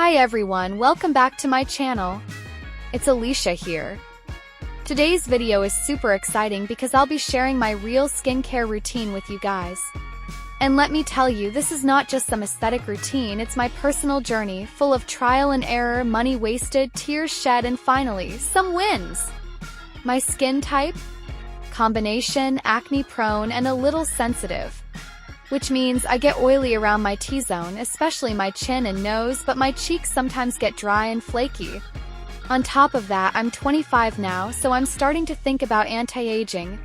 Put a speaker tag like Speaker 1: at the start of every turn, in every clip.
Speaker 1: Hi everyone, welcome back to my channel. It's Alicia here. Today's video is super exciting because I'll be sharing my real skincare routine with you guys. And let me tell you, this is not just some aesthetic routine, it's my personal journey, full of trial and error, money wasted, tears shed, and finally, some wins. My skin type? Combination, acne prone, and a little sensitive. Which means I get oily around my T-zone, especially my chin and nose, but my cheeks sometimes get dry and flaky. On top of that, I'm 25 now, so I'm starting to think about anti-aging.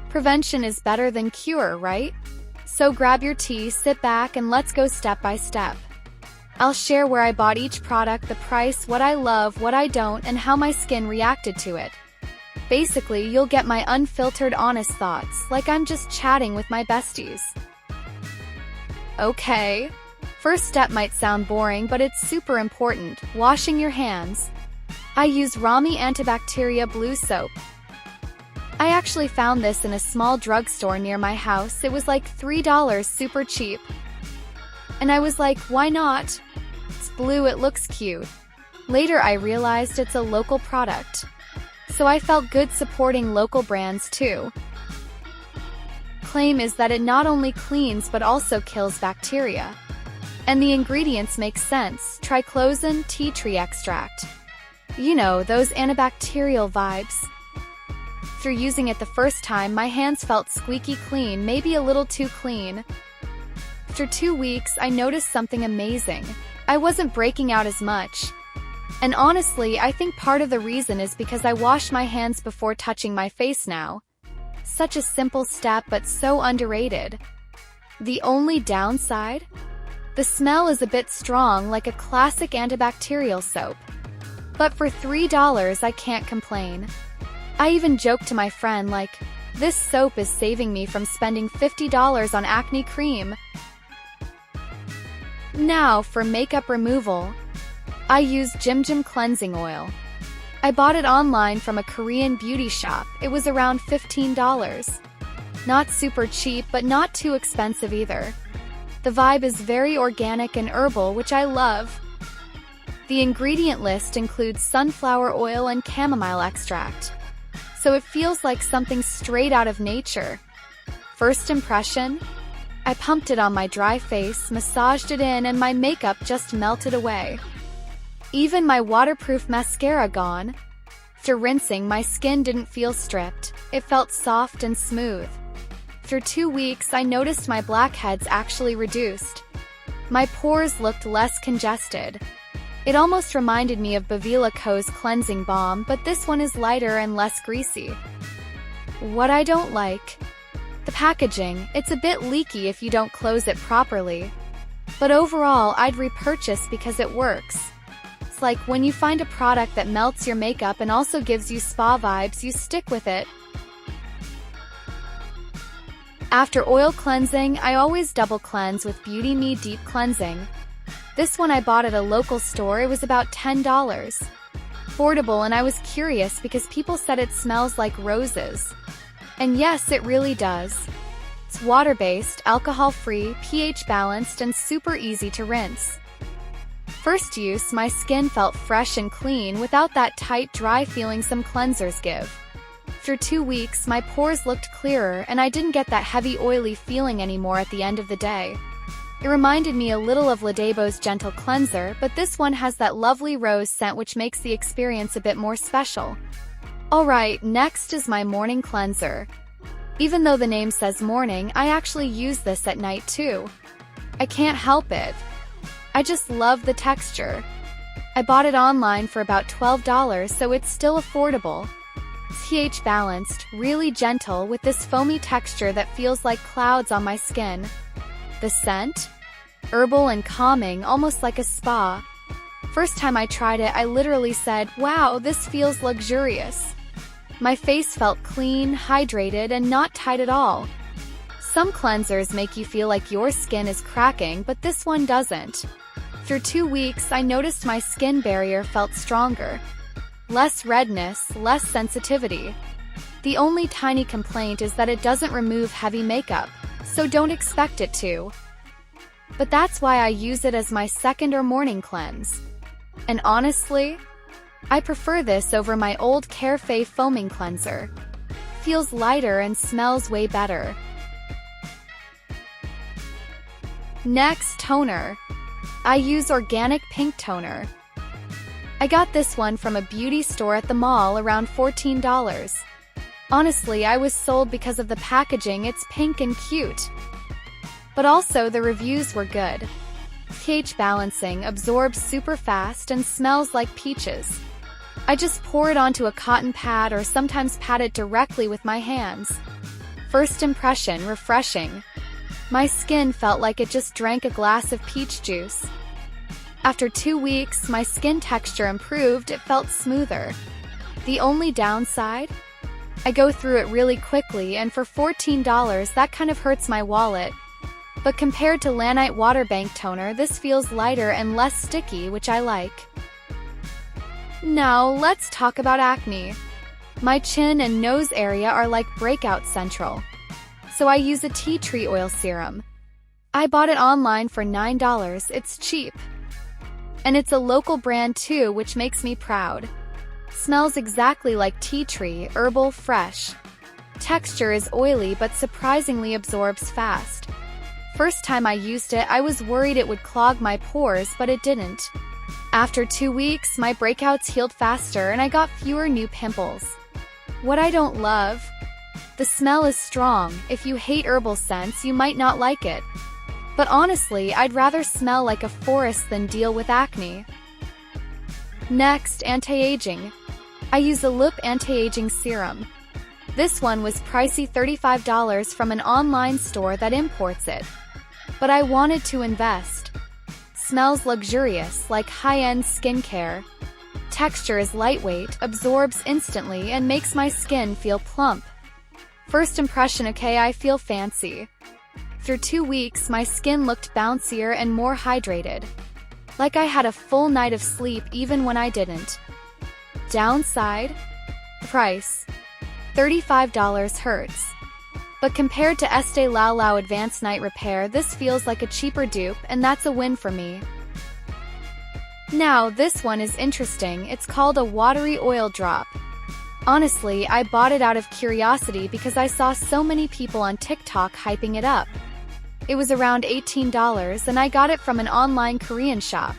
Speaker 1: Prevention is better than cure, right? So grab your tea, sit back, and let's go step by step. I'll share where I bought each product, the price, what I love, what I don't, and how my skin reacted to it. Basically, you'll get my unfiltered, honest thoughts, like I'm just chatting with my besties. Okay. First step might sound boring, but it's super important. Washing your hands. I use Rami Antibacteria Blue Soap. I actually found this in a small drugstore near my house. It was like $3, super cheap. And I was like, why not? It's blue, it looks cute. Later I realized it's a local product. So I felt good supporting local brands too. Claim is that it not only cleans but also kills bacteria. And the ingredients make sense. Triclosan tea tree extract. You know, those antibacterial vibes. Through using it the first time, my hands felt squeaky clean, maybe a little too clean. After 2 weeks, I noticed something amazing. I wasn't breaking out as much. And honestly, I think part of the reason is because I wash my hands before touching my face now. Such a simple step, but so underrated. The only downside? The smell is a bit strong, like a classic antibacterial soap. But for $3, I can't complain. I even joked to my friend like, this soap is saving me from spending $50 on acne cream. Now, for makeup removal, I use Jim Jim Cleansing Oil. I bought it online from a Korean beauty shop. It was around $15. Not super cheap, but not too expensive either. The vibe is very organic and herbal, which I love. The ingredient list includes sunflower oil and chamomile extract. So it feels like something straight out of nature. First impression? I pumped it on my dry face, massaged it in, and my makeup just melted away. Even my waterproof mascara gone. After rinsing, my skin didn't feel stripped. It felt soft and smooth. After 2 weeks, I noticed my blackheads actually reduced. My pores looked less congested. It almost reminded me of Vllo's cleansing balm, but this one is lighter and less greasy. What I don't like? The packaging. It's a bit leaky if you don't close it properly. But overall, I'd repurchase because it works. Like when you find a product that melts your makeup and also gives you spa vibes, you stick with it. After oil cleansing, I always double cleanse with Beauty Me Deep Cleansing. This one I bought at a local store. It was about $10. Affordable, and I was curious because people said it smells like roses. And yes, it really does. It's water-based, alcohol-free, pH-balanced, and super easy to rinse. First use, my skin felt fresh and clean without that tight, dry feeling some cleansers give. After 2 weeks, my pores looked clearer and I didn't get that heavy, oily feeling anymore at the end of the day. It reminded me a little of Ladebo's Gentle Cleanser, but this one has that lovely rose scent which makes the experience a bit more special. Alright, next is my morning cleanser. Even though the name says morning, I actually use this at night too. I can't help it. I just love the texture. I bought it online for about $12, so it's still affordable. pH balanced, really gentle with this foamy texture that feels like clouds on my skin. The scent? Herbal and calming, almost like a spa. First time I tried it, I literally said, wow, this feels luxurious. My face felt clean, hydrated, and not tight at all. Some cleansers make you feel like your skin is cracking, but this one doesn't. After 2 weeks, I noticed my skin barrier felt stronger. Less redness, less sensitivity. The only tiny complaint is that it doesn't remove heavy makeup, so don't expect it to. But that's why I use it as my second or morning cleanse. And honestly, I prefer this over my old Carefree foaming cleanser. Feels lighter and smells way better. Next, toner. I use organic pink toner. I got this one from a beauty store at the mall around $14. Honestly, I was sold because of the packaging. It's pink and cute. But also the reviews were good. pH balancing, absorbs super fast, and smells like peaches. I just pour it onto a cotton pad or sometimes pat it directly with my hands. First impression, refreshing. My skin felt like it just drank a glass of peach juice. After 2 weeks, my skin texture improved, it felt smoother. The only downside? I go through it really quickly, and for $14 that kind of hurts my wallet. But compared to Nite Water Bank Toner, this feels lighter and less sticky, which I like. Now, let's talk about acne. My chin and nose area are like breakout central. So I use a tea tree oil serum. I bought it online for $9, it's cheap. And it's a local brand too, which makes me proud. Smells exactly like tea tree, herbal, fresh. Texture is oily but surprisingly absorbs fast. First time I used it, I was worried it would clog my pores, but it didn't. After 2 weeks, my breakouts healed faster and I got fewer new pimples. What I don't love? The smell is strong. If you hate herbal scents, you might not like it. But honestly, I'd rather smell like a forest than deal with acne. Next, anti-aging. I use a lip anti-aging serum. This one was pricey, $35 from an online store that imports it. But I wanted to invest. Smells luxurious, like high-end skincare. Texture is lightweight, absorbs instantly, and makes my skin feel plump. First impression, okay, I feel fancy. Through 2 weeks, my skin looked bouncier and more hydrated. Like I had a full night of sleep even when I didn't. Downside? Price. $35 hurts. But compared to Estee Lauder Advanced Night Repair, this feels like a cheaper dupe, and that's a win for me. Now, this one is interesting. It's called a watery oil drop. Honestly, I bought it out of curiosity because I saw so many people on TikTok hyping it up. It was around $18 and I got it from an online Korean shop.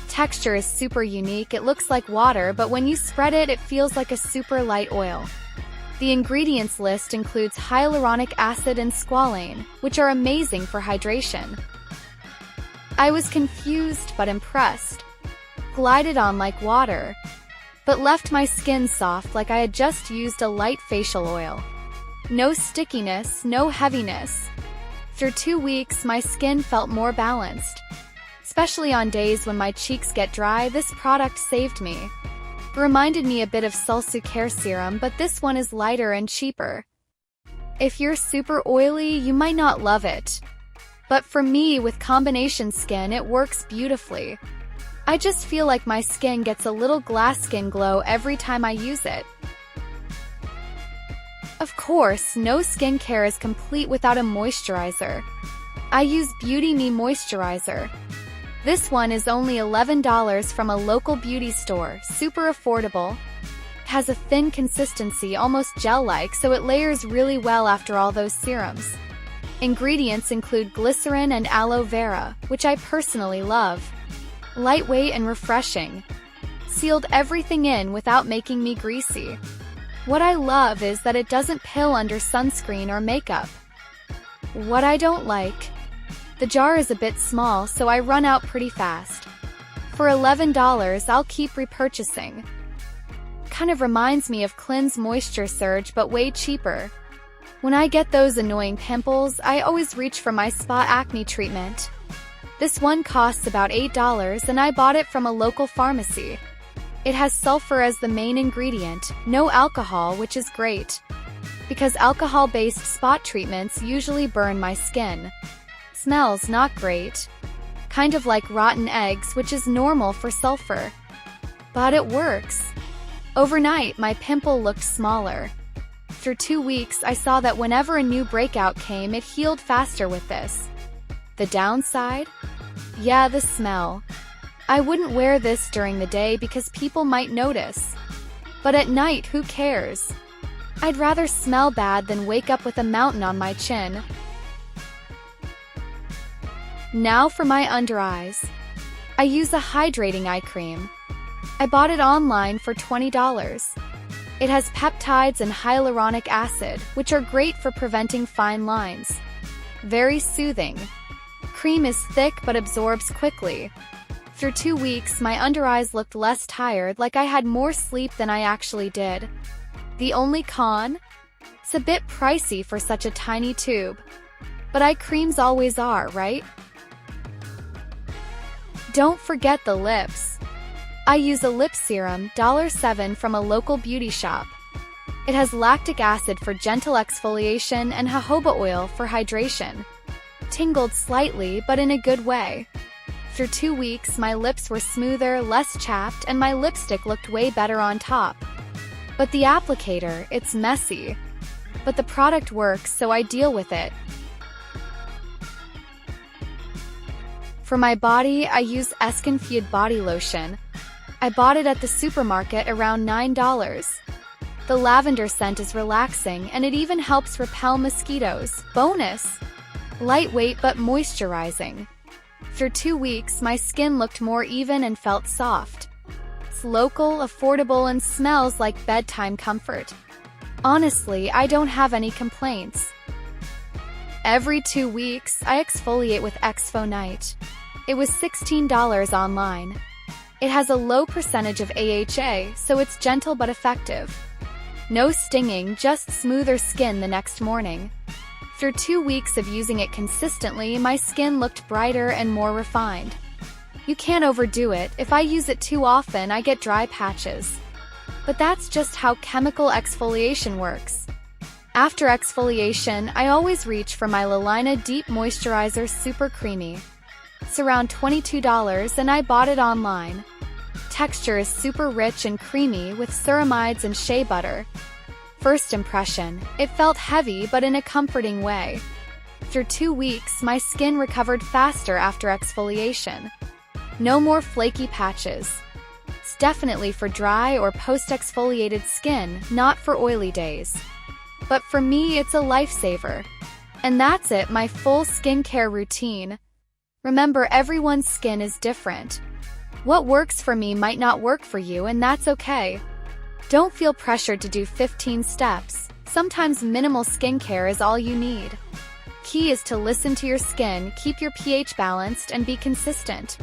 Speaker 1: Texture is super unique, it looks like water, but when you spread it, it feels like a super light oil. The ingredients list includes hyaluronic acid and squalane, which are amazing for hydration. I was confused but impressed. Glided on like water, but left my skin soft like I had just used a light facial oil. No stickiness, no heaviness. Through 2 weeks, my skin felt more balanced. Especially on days when my cheeks get dry, this product saved me. Reminded me a bit of Care serum, but this one is lighter and cheaper. If you're super oily, you might not love it. But for me, with combination skin, it works beautifully. I just feel like my skin gets a little glass skin glow every time I use it. Of course, no skincare is complete without a moisturizer. I use Beauty Me Moisturizer. This one is only $11 from a local beauty store, super affordable. Has a thin consistency, almost gel-like, so it layers really well after all those serums. Ingredients include glycerin and aloe vera, which I personally love. Lightweight and refreshing. Sealed everything in without making me greasy. What I love is that it doesn't pill under sunscreen or makeup. What I don't like? The jar is a bit small, so I run out pretty fast. For $11, I'll keep repurchasing. Kind of reminds me of Cleanse Moisture Surge, but way cheaper. When I get those annoying pimples, I always reach for my spa acne treatment. This one costs about $8 and I bought it from a local pharmacy. It has sulfur as the main ingredient, no alcohol, which is great. Because alcohol-based spot treatments usually burn my skin. Smells not great. Kind of like rotten eggs, which is normal for sulfur. But it works. Overnight, my pimple looked smaller. Through 2 weeks, I saw that whenever a new breakout came, it healed faster with this. The downside? Yeah, the smell. I wouldn't wear this during the day because people might notice. But at night, who cares? I'd rather smell bad than wake up with a mountain on my chin. Now for my under eyes. I use a hydrating eye cream. I bought it online for $20. It has peptides and hyaluronic acid, which are great for preventing fine lines. Very soothing. Cream is thick but absorbs quickly. After 2 weeks, my under eyes looked less tired, like I had more sleep than I actually did. The only con? It's a bit pricey for such a tiny tube. But eye creams always are, right? Don't forget the lips. I use a lip serum, $7 from a local beauty shop. It has lactic acid for gentle exfoliation and jojoba oil for hydration. Tingled slightly, but in a good way. After 2 weeks, my lips were smoother, less chapped, and my lipstick looked way better on top. But the applicator, it's messy. But the product works, so I deal with it. For my body, I use Esconfied body lotion. I bought it at the supermarket around $9. The lavender scent is relaxing, and it even helps repel mosquitoes. Bonus! Lightweight but moisturizing. After 2 weeks, my skin looked more even and felt soft. It's local, affordable, and smells like bedtime comfort. Honestly, I don't have any complaints. Every 2 weeks, I exfoliate with Nite. It was $16 online. It has a low percentage of AHA, so it's gentle but effective. No stinging, just smoother skin the next morning. After 2 weeks of using it consistently, my skin looked brighter and more refined. You can't overdo it. If I use it too often, I get dry patches. But that's just how chemical exfoliation works. After exfoliation, I always reach for my Lalina Deep Moisturizer Super Creamy. It's around $22 and I bought it online. Texture is super rich and creamy with ceramides and shea butter. First impression, it felt heavy but in a comforting way. After 2 weeks, my skin recovered faster after exfoliation. No more flaky patches. It's definitely for dry or post-exfoliated skin, not for oily days. But for me, it's a lifesaver. And that's it, my full skincare routine. Remember, everyone's skin is different. What works for me might not work for you, and that's okay. Don't feel pressured to do 15 steps. Sometimes minimal skincare is all you need. Key is to listen to your skin, keep your pH balanced, and be consistent.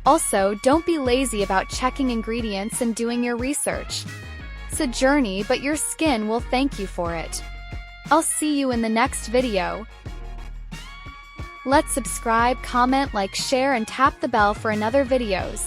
Speaker 1: Also, don't be lazy about checking ingredients and doing your research. It's a journey, but your skin will thank you for it. I'll see you in the next video. Let's subscribe, comment, like, share, and tap the bell for another videos.